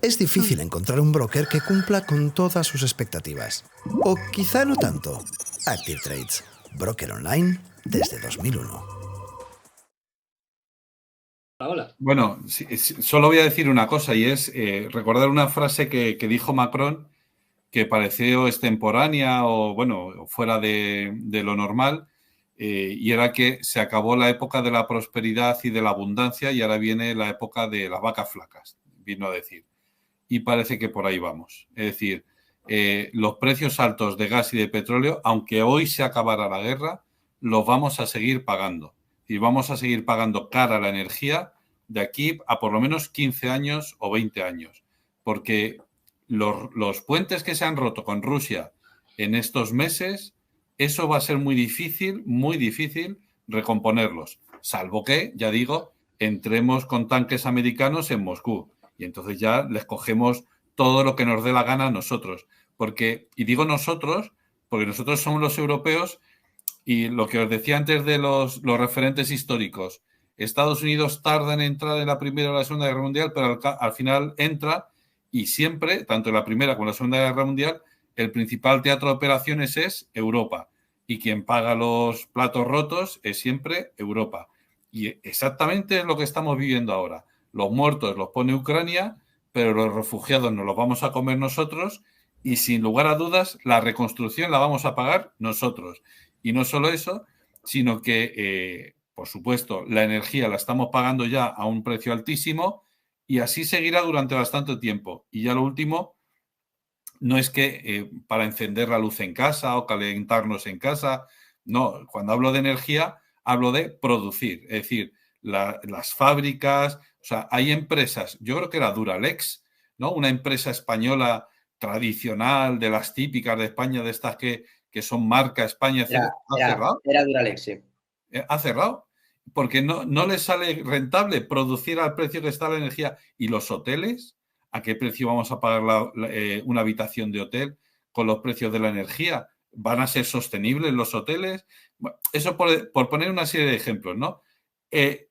Es difícil encontrar un broker que cumpla con todas sus expectativas. O quizá no tanto. Active Trades, broker online desde 2001. Hola. Bueno, solo voy a decir una cosa y es recordar una frase que dijo Macron que pareció extemporánea o, bueno, fuera de lo normal, y era que se acabó la época de la prosperidad y de la abundancia y ahora viene la época de las vacas flacas, vino a decir. Y parece que por ahí vamos. Es decir, los precios altos de gas y de petróleo, aunque hoy se acabara la guerra, los vamos a seguir pagando. Y vamos a seguir pagando cara la energía de aquí a por lo menos 15 años o 20 años. Porque los puentes que se han roto con Rusia en estos meses, eso va a ser muy difícil recomponerlos. Salvo que, ya digo, entremos con tanques americanos en Moscú. Y entonces ya les cogemos todo lo que nos dé la gana a nosotros. Porque, y digo nosotros, porque nosotros somos los europeos y lo que os decía antes de los referentes históricos. Estados Unidos tarda en entrar en la Primera o la Segunda Guerra Mundial, pero al final entra y siempre, tanto en la Primera como en la Segunda Guerra Mundial, el principal teatro de operaciones es Europa. Y quien paga los platos rotos es siempre Europa. Y exactamente es lo que estamos viviendo ahora. Los muertos los pone Ucrania, pero los refugiados nos los vamos a comer nosotros y sin lugar a dudas la reconstrucción la vamos a pagar nosotros. Y no solo eso, sino que, por supuesto, la energía la estamos pagando ya a un precio altísimo y así seguirá durante bastante tiempo. Y ya lo último, no es que para encender la luz en casa o calentarnos en casa, no, cuando hablo de energía, hablo de producir, es decir, las fábricas, o sea, hay empresas, yo creo que era Duralex, ¿no? Una empresa española tradicional, de las típicas de España, de estas que son marca España, etc. ¿Ha cerrado? Era Duralex, sí. ¿Ha cerrado? Porque no les sale rentable producir al precio que está la energía. ¿Y los hoteles? ¿A qué precio vamos a pagar una habitación de hotel con los precios de la energía? ¿Van a ser sostenibles los hoteles? Bueno, eso por poner una serie de ejemplos, ¿no?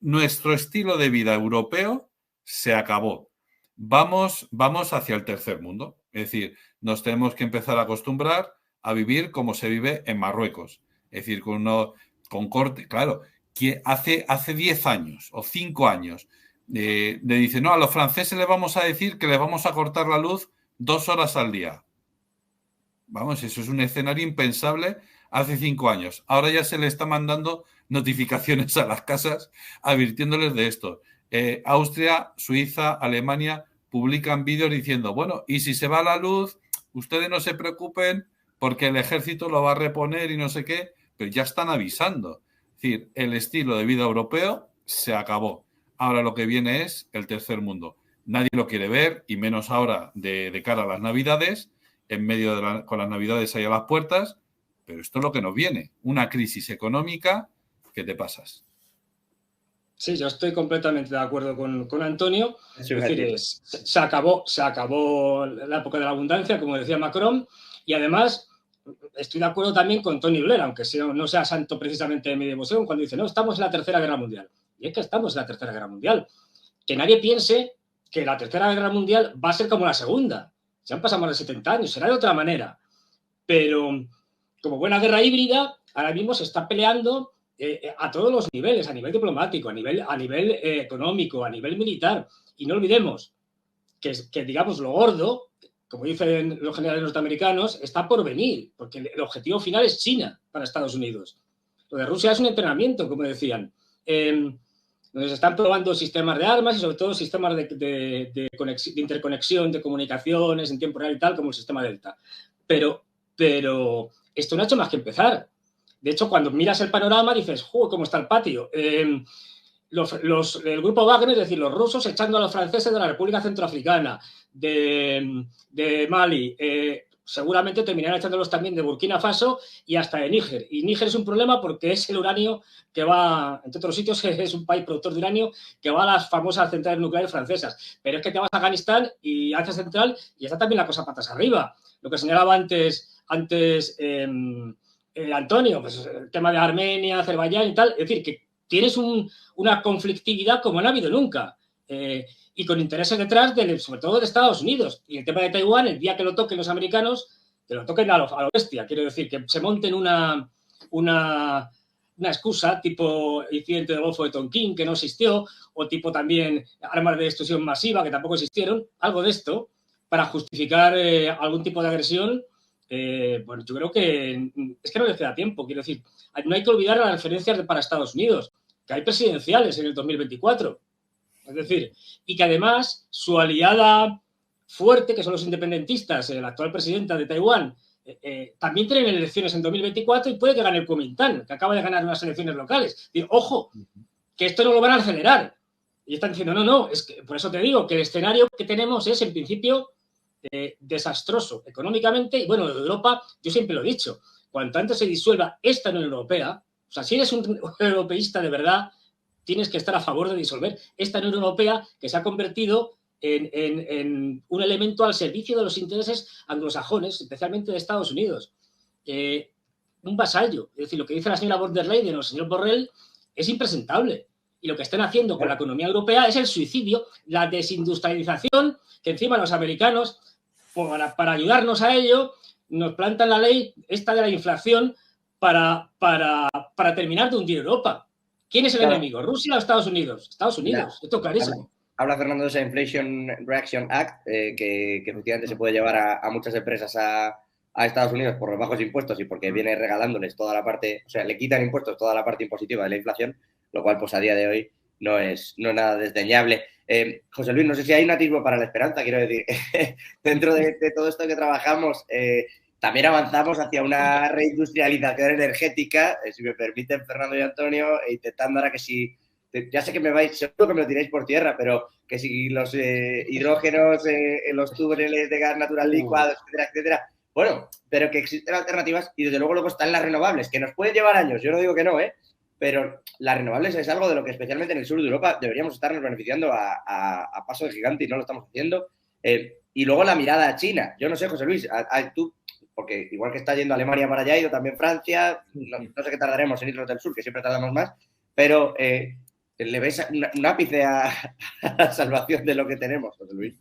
Nuestro estilo de vida europeo se acabó. Vamos hacia el tercer mundo. Es decir, nos tenemos que empezar a acostumbrar a vivir como se vive en Marruecos. Es decir, con corte, claro, que hace 10 años o 5 años le dice, no, a los franceses les vamos a decir que les vamos a cortar la luz 2 horas al día. Vamos, eso es un escenario impensable hace 5 años. Ahora ya se le está mandando notificaciones a las casas advirtiéndoles de esto. Austria, Suiza, Alemania publican vídeos diciendo, bueno, y si se va la luz, ustedes no se preocupen porque el ejército lo va a reponer y no sé qué, pero ya están avisando. Es decir, el estilo de vida europeo se acabó. Ahora lo que viene es el tercer mundo. Nadie lo quiere ver, y menos ahora de cara a las Navidades, en medio con las Navidades ahí a las puertas, pero esto es lo que nos viene, una crisis económica que te pasas. Sí, yo estoy completamente de acuerdo con Antonio. Es decir, se acabó la época de la abundancia, como decía Macron, y además estoy de acuerdo también con Tony Blair, aunque no sea santo precisamente de mi devoción, cuando dice, no, estamos en la Tercera Guerra Mundial. Y es que estamos en la Tercera Guerra Mundial. Que nadie piense que la Tercera Guerra Mundial va a ser como la Segunda. Se han pasado más de 70 años, será de otra manera. Pero como buena guerra híbrida, ahora mismo se está peleando a todos los niveles, a nivel diplomático, a nivel económico, a nivel militar. Y no olvidemos que, digamos, lo gordo, como dicen los generales norteamericanos, está por venir, porque el objetivo final es China para Estados Unidos. Lo de Rusia es un entrenamiento, como decían. Donde se están probando sistemas de armas y sobre todo sistemas de interconexión, de comunicaciones en tiempo real y tal, como el sistema Delta. Pero esto no ha hecho más que empezar. De hecho, cuando miras el panorama dices, ¿cómo está el patio? El grupo Wagner, es decir, los rusos echando a los franceses de la República Centroafricana, de Mali, seguramente terminarán echándolos también de Burkina Faso y hasta de Níger. Y Níger es un problema porque es el uranio que va, entre otros sitios, es un país productor de uranio que va a las famosas centrales nucleares francesas. Pero es que te vas a Afganistán y Asia Central y está también la cosa patas arriba. Lo que señalaba antes Antonio, pues el tema de Armenia, Azerbaiyán y tal. Es decir, que tienes una conflictividad como no ha habido nunca. y con intereses detrás, sobre todo de Estados Unidos. Y el tema de Taiwán, el día que lo toquen los americanos, que lo toquen a lo bestia. Quiero decir, que se monten una excusa tipo incidente del Golfo de Tonkin, que no existió, o tipo también armas de destrucción masiva, que tampoco existieron, algo de esto, para justificar algún tipo de agresión. Bueno, yo creo que es que no les queda tiempo. Quiero decir, no hay que olvidar las referencias para Estados Unidos, que hay presidenciales en el 2024. Es decir, y que además su aliada fuerte, que son los independentistas, la actual presidenta de Taiwán, también tienen elecciones en 2024 y puede que gane el Kuomintang, que acaba de ganar unas elecciones locales. Y, ojo, que esto no lo van a acelerar. Y están diciendo, no, es que por eso te digo que el escenario que tenemos es, en principio, desastroso económicamente. Y bueno, Europa, yo siempre lo he dicho, cuanto antes se disuelva esta Unión Europea, o sea, si eres un europeísta de verdad, tienes que estar a favor de disolver esta Unión Europea que se ha convertido en un elemento al servicio de los intereses anglosajones, especialmente de Estados Unidos. Un vasallo. Es decir, lo que dice la señora von der Leyen o el señor Borrell es impresentable. Y lo que están haciendo con la economía europea es el suicidio, la desindustrialización, que encima los americanos, para ayudarnos a ello, nos plantan la ley esta de la inflación para terminar de hundir Europa. ¿Quién es el enemigo? ¿Rusia o Estados Unidos? Estados Unidos. Esto es clarísimo. Habla Fernando de esa Inflation Reaction Act, que efectivamente se puede llevar a muchas empresas a Estados Unidos por los bajos impuestos y porque viene regalándoles toda la parte, o sea, le quitan impuestos toda la parte impositiva de la inflación, lo cual pues a día de hoy no es nada desdeñable. José Luis, no sé si hay un atisbo para la esperanza, quiero decir, dentro de todo esto que trabajamos, también avanzamos hacia una reindustrialización energética, si me permiten Fernando y Antonio, intentando ahora que si, ya sé que me vais, seguro que me lo tiráis por tierra, pero que si los hidrógenos en los túneles de gas natural licuado, etcétera, etcétera, bueno, pero que existen alternativas y desde luego están las renovables, que nos pueden llevar años, yo no digo que no, pero las renovables es algo de lo que especialmente en el sur de Europa deberíamos estarnos beneficiando a paso de gigante y no lo estamos haciendo. Y luego la mirada a China. Yo no sé, José Luis, tú, porque igual que está yendo Alemania para allá, ha ido también Francia, no sé qué tardaremos en irnos del sur, que siempre tardamos más, pero ¿le ves un ápice a la salvación de lo que tenemos, José Luis?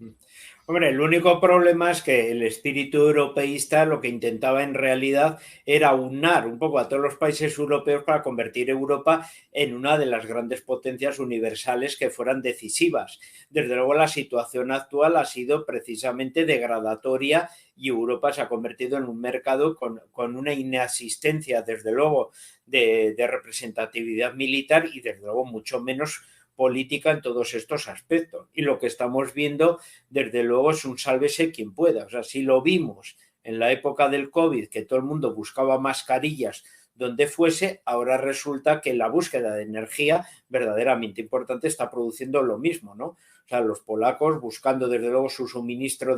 Hombre, el único problema es que el espíritu europeísta lo que intentaba en realidad era unar un poco a todos los países europeos para convertir Europa en una de las grandes potencias universales que fueran decisivas. Desde luego la situación actual ha sido precisamente degradatoria y Europa se ha convertido en un mercado con una inasistencia, desde luego, de representatividad militar y desde luego mucho menos política en todos estos aspectos. Y lo que estamos viendo, desde luego, es un sálvese quien pueda. O sea, si lo vimos en la época del COVID, que todo el mundo buscaba mascarillas donde fuese, ahora resulta que la búsqueda de energía verdaderamente importante está produciendo lo mismo, ¿no? O sea, los polacos buscando desde luego su suministro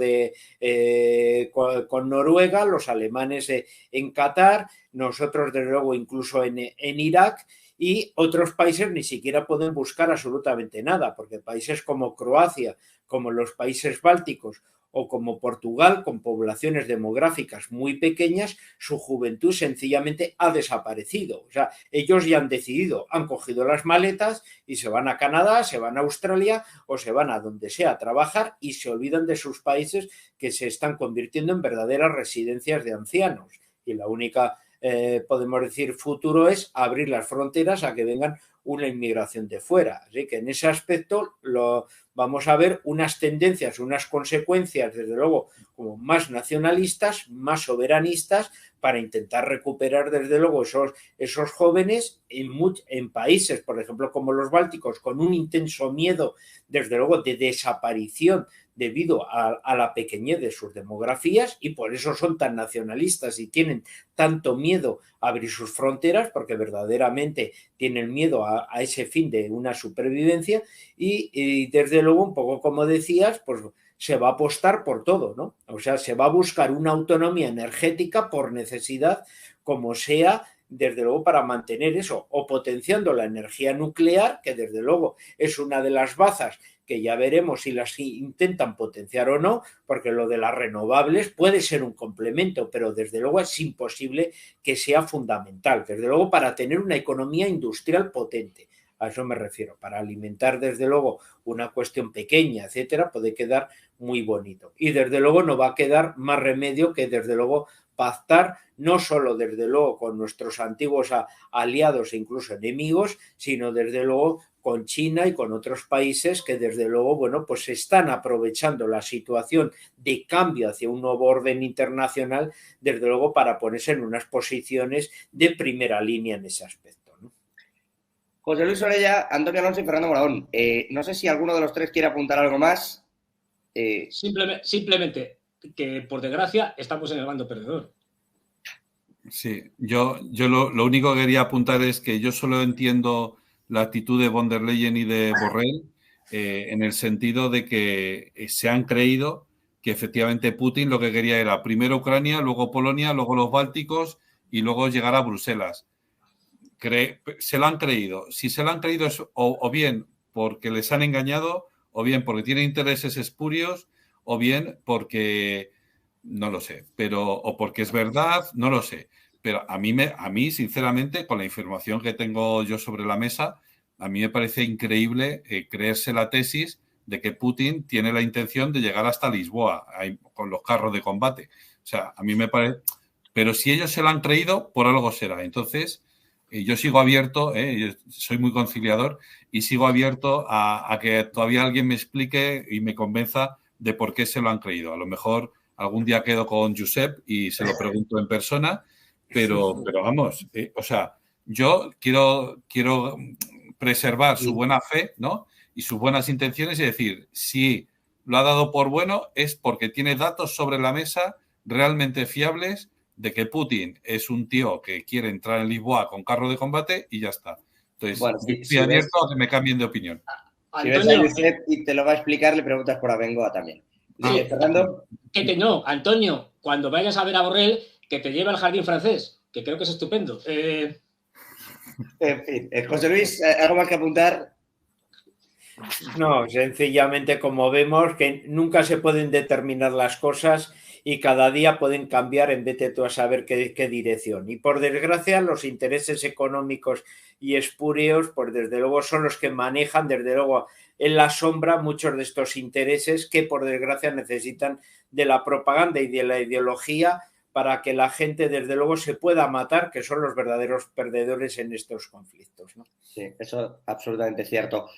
con Noruega, los alemanes en Qatar, nosotros desde luego incluso en Irak, y otros países ni siquiera pueden buscar absolutamente nada, porque países como Croacia, como los países bálticos o como Portugal, con poblaciones demográficas muy pequeñas, su juventud sencillamente ha desaparecido. O sea, ellos ya han decidido, han cogido las maletas y se van a Canadá, se van a Australia o se van a donde sea a trabajar y se olvidan de sus países que se están convirtiendo en verdaderas residencias de ancianos. Y la única podemos decir futuro es abrir las fronteras a que vengan una inmigración de fuera. Así que en ese aspecto vamos a ver unas tendencias, unas consecuencias, desde luego, como más nacionalistas, más soberanistas, para intentar recuperar, desde luego, esos jóvenes en países, por ejemplo, como los bálticos, con un intenso miedo, desde luego, de desaparición debido a la pequeñez de sus demografías, y por eso son tan nacionalistas y tienen tanto miedo a abrir sus fronteras, porque verdaderamente tienen miedo a ese fin de una supervivencia y desde luego, un poco como decías, pues se va a apostar por todo, ¿no? O sea, se va a buscar una autonomía energética por necesidad, como sea, desde luego, para mantener eso, o potenciando la energía nuclear, que desde luego es una de las bazas que ya veremos si las intentan potenciar o no, porque lo de las renovables puede ser un complemento, pero desde luego es imposible que sea fundamental, desde luego para tener una economía industrial potente. A eso me refiero. Para alimentar, desde luego, una cuestión pequeña, etcétera, puede quedar muy bonito. Y desde luego no va a quedar más remedio que, desde luego, pactar no solo, desde luego, con nuestros antiguos aliados e incluso enemigos, sino, desde luego, con China y con otros países que, desde luego, bueno, pues están aprovechando la situación de cambio hacia un nuevo orden internacional, desde luego, para ponerse en unas posiciones de primera línea en ese aspecto, ¿no? José Luis Orella, Antonio Alonso y Fernando Moragón. No sé si alguno de los tres quiere apuntar algo más. Simplemente que, por desgracia, estamos en el bando perdedor. Sí, yo lo único que quería apuntar es que yo solo entiendo la actitud de von der Leyen y de Borrell en el sentido de que se han creído que efectivamente Putin lo que quería era primero Ucrania, luego Polonia, luego los Bálticos y luego llegar a Bruselas. Se lo han creído. Si se lo han creído es o bien porque les han engañado, o bien porque tienen intereses espurios, o bien porque, no lo sé, o porque es verdad, no lo sé. Pero a mí, sinceramente, con la información que tengo yo sobre la mesa, a mí me parece increíble creerse la tesis de que Putin tiene la intención de llegar hasta Lisboa con los carros de combate. O sea, a mí me parece... Pero si ellos se lo han creído, por algo será. Entonces, yo sigo abierto, yo soy muy conciliador y sigo abierto a que todavía alguien me explique y me convenza de por qué se lo han creído. A lo mejor algún día quedo con Josep y se lo pregunto en persona, pero vamos, o sea, yo quiero preservar su buena fe, ¿no? Y sus buenas intenciones y decir, si lo ha dado por bueno es porque tiene datos sobre la mesa realmente fiables de que Putin es un tío que quiere entrar en Lisboa con carro de combate y ya está. Entonces, Bueno, estoy abierto a que me cambien de opinión. Si ves a Josep y te lo va a explicar, le preguntas por Abengoa también. Sí, Fernando. No, Antonio, cuando vayas a ver a Borrell, que te lleve al jardín francés, que creo que es estupendo. En fin, José Luis, ¿algo más que apuntar? No, sencillamente, como vemos, que nunca se pueden determinar las cosas y cada día pueden cambiar en vez de tú a saber qué dirección. Y por desgracia, los intereses económicos y espurios, pues desde luego son los que manejan, desde luego, en la sombra muchos de estos intereses que por desgracia necesitan de la propaganda y de la ideología para que la gente, desde luego, se pueda matar, que son los verdaderos perdedores en estos conflictos, ¿no? Sí, eso es absolutamente cierto.